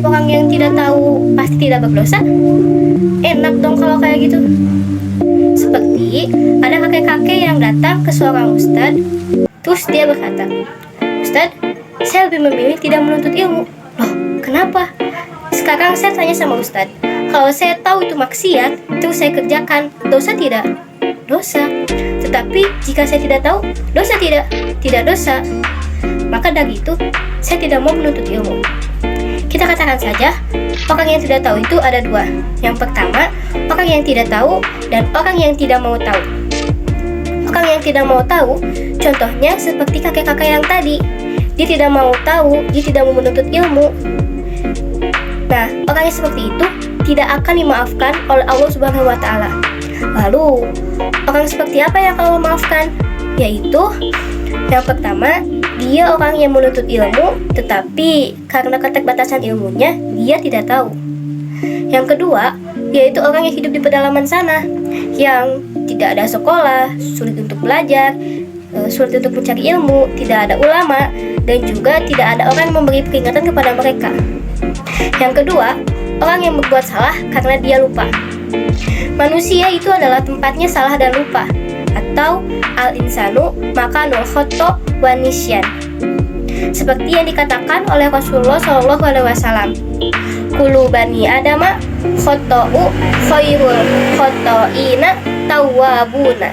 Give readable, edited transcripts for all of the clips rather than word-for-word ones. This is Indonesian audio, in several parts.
orang yang tidak tahu pasti tidak berdosa? Enak dong kalau kayak gitu. Seperti ada kakek-kakek yang datang ke seorang ustadz, terus dia berkata, "Ustadz, saya lebih memilih tidak menuntut ilmu." Loh, kenapa? Sekarang saya tanya sama ustadz, kalau saya tahu itu maksiat, terus saya kerjakan, dosa tidak? Dosa. Tetapi jika saya tidak tahu, dosa tidak? Tidak dosa. Maka dari itu, saya tidak mau menuntut ilmu. Kita katakan saja, orang yang tidak tahu itu ada dua. Yang pertama, orang yang tidak tahu dan orang yang tidak mau tahu. Orang yang tidak mau tahu, contohnya seperti kakek-kakek yang tadi. Dia tidak mau tahu, dia tidak mau menuntut ilmu. Nah, orang yang seperti itu tidak akan dimaafkan oleh Allah Subhanahu wa Ta'ala. Lalu, orang seperti apa yang Allah maafkan? Yaitu, yang pertama, dia orang yang menuntut ilmu, tetapi karena keterbatasan ilmunya, dia tidak tahu. Yang kedua, yaitu orang yang hidup di pedalaman sana, yang tidak ada sekolah, sulit untuk belajar, sulit untuk mencari ilmu, tidak ada ulama, dan juga tidak ada orang yang memberi peringatan kepada mereka. Yang kedua, orang yang berbuat salah karena dia lupa. Manusia itu adalah tempatnya salah dan lupa, atau al-insanu makanul khoto wa nisyan. Seperti yang dikatakan oleh Rasulullah SAW, "Kulu bani adama khoto'u khairul khoto'ina tawwabuna."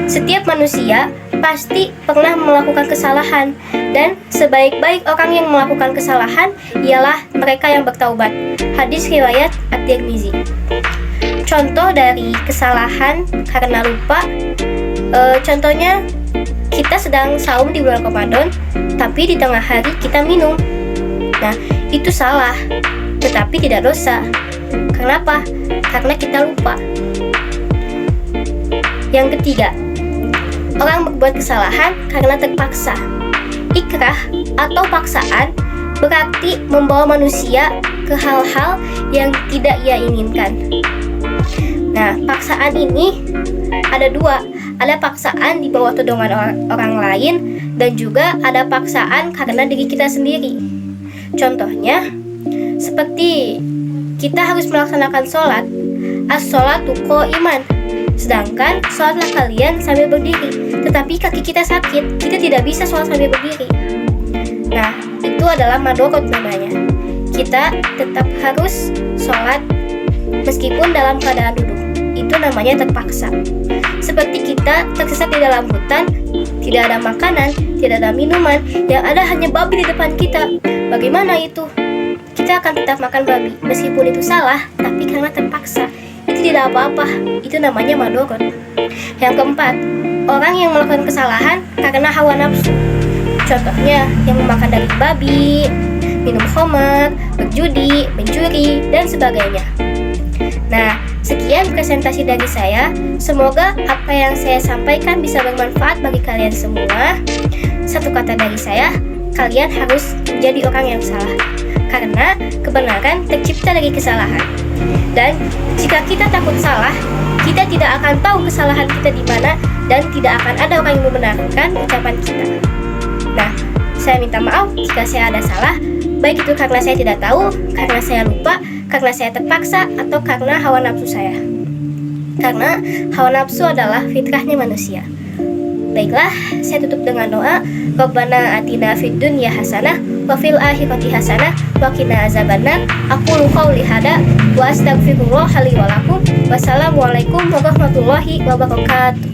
Setiap manusia pasti pernah melakukan kesalahan, dan sebaik-baik orang yang melakukan kesalahan ialah mereka yang bertaubat. Hadis riwayat At-Tirmizi. Contoh dari kesalahan karena lupa, contohnya kita sedang saum di bulan Ramadan, tapi di tengah hari kita minum. Nah, itu salah, tetapi tidak dosa. Kenapa? Karena kita lupa. Yang ketiga, orang berbuat kesalahan karena terpaksa. Ikrah atau paksaan berarti membawa manusia ke hal-hal yang tidak ia inginkan. Nah, paksaan ini ada dua. Ada paksaan di bawah todongan orang lain, dan juga ada paksaan karena diri kita sendiri. Contohnya, seperti kita harus melaksanakan sholat, as-sholatu qa'iman, sedangkan sholatlah kalian sambil berdiri, tetapi kaki kita sakit, kita tidak bisa sholat sambil berdiri. Nah, itu adalah madorot namanya. Kita tetap harus sholat meskipun dalam keadaan duduk. Itu namanya terpaksa. Seperti kita tersesat di dalam hutan, tidak ada makanan, tidak ada minuman, yang ada hanya babi di depan kita. Bagaimana itu? Kita akan tetap makan babi, meskipun itu salah, tapi karena terpaksa. Itu tidak apa-apa, itu namanya madorot. Yang keempat, orang yang melakukan kesalahan karena hawa nafsu. Contohnya, yang memakan daging babi, minum khamar, berjudi, mencuri, dan sebagainya. Nah, sekian presentasi dari saya. Semoga apa yang saya sampaikan bisa bermanfaat bagi kalian semua. Satu kata dari saya, kalian harus menjadi orang yang salah, karena kebenaran tercipta dari kesalahan. Dan jika kita takut salah, kita tidak akan tahu kesalahan kita di mana, dan tidak akan ada orang yang membenarkan ucapan kita. Nah, saya minta maaf jika saya ada salah, baik itu karena saya tidak tahu, karena saya lupa, karena saya terpaksa, atau karena hawa nafsu saya. Karena hawa nafsu adalah fitrahnya manusia. Baiklah, saya tutup dengan doa. Rabbana atina fid dunya hasanah wa fil akhirati hasanah wa qina azabannar. Aqulu qouli hada wa astaghfirullah li wa lakum. Wassalamualaikum warahmatullahi wabarakatuh.